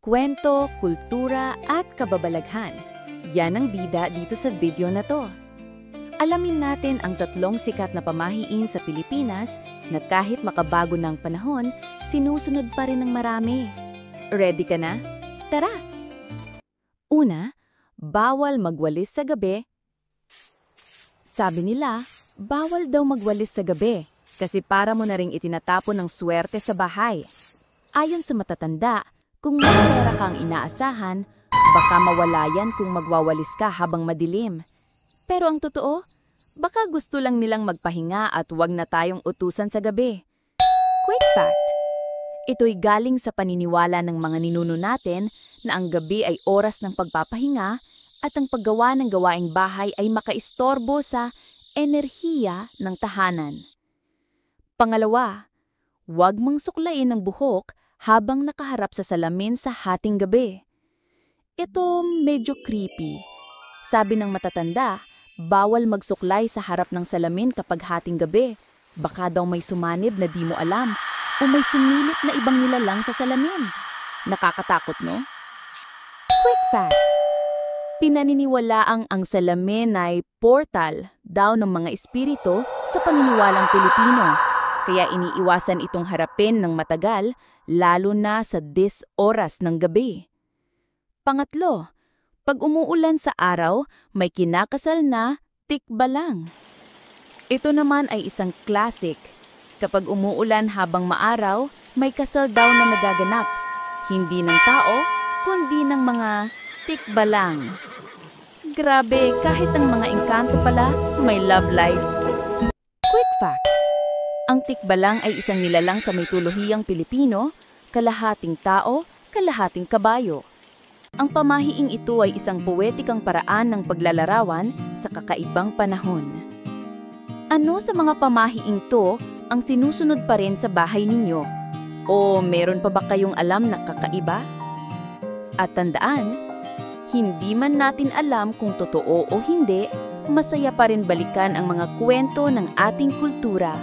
kwento, kultura at kababalaghan. Yan ang bida dito sa video na to. Alamin natin ang tatlong sikat na pamahiin sa Pilipinas na kahit makabago ng panahon, sinusunod pa rin ng marami. Ready ka na? Tara! Una, bawal magwalis sa gabi. Sabi nila, bawal daw magwalis sa gabi kasi para mo na ring itinatapon ng swerte sa bahay. Ayon sa matatanda, kung may pera kang inaasahan, baka mawala yan kung magwawalis ka habang madilim. Pero ang totoo, baka gusto lang nilang magpahinga at wag na tayong utusan sa gabi. Quick fact! Ito'y galing sa paniniwala ng mga ninuno natin na ang gabi ay oras ng pagpapahinga at ang paggawa ng gawaing bahay ay makaistorbo sa enerhiya ng tahanan. Pangalawa, huwag mong suklain ang buhok habang nakaharap sa salamin sa hating gabi. Ito medyo creepy. Sabi ng matatanda, bawal magsuklay sa harap ng salamin kapag hating gabi. Baka daw may sumanib na di mo alam o may sumilip na ibang nilalang sa salamin. Nakakatakot, no? Quick fact! Pinaniniwalaang ang salamin ay portal daw ng mga espiritu sa paniniwalang Pilipino. Kaya iniiwasan itong harapin ng matagal, lalo na sa 10 oras ng gabi. Pangatlo, pag umuulan sa araw, may kinakasal na tikbalang. Ito naman ay isang classic. Kapag umuulan habang maaraw, may kasal daw na nagaganap. Hindi ng tao, kundi ng mga tikbalang. Grabe, kahit ang mga engkanto pala, may love life. Quick fact! Ang tikbalang ay isang nilalang sa mitollohiyang Pilipino, kalahating tao, kalahating kabayo. Ang pamahiing ito ay isang poetikang paraan ng paglalarawan sa kakaibang panahon. Ano sa mga pamahiing to ang sinusunod pa rin sa bahay ninyo? O meron pa ba kayong alam na kakaiba? At tandaan, hindi man natin alam kung totoo o hindi, masaya pa rin balikan ang mga kwento ng ating kultura.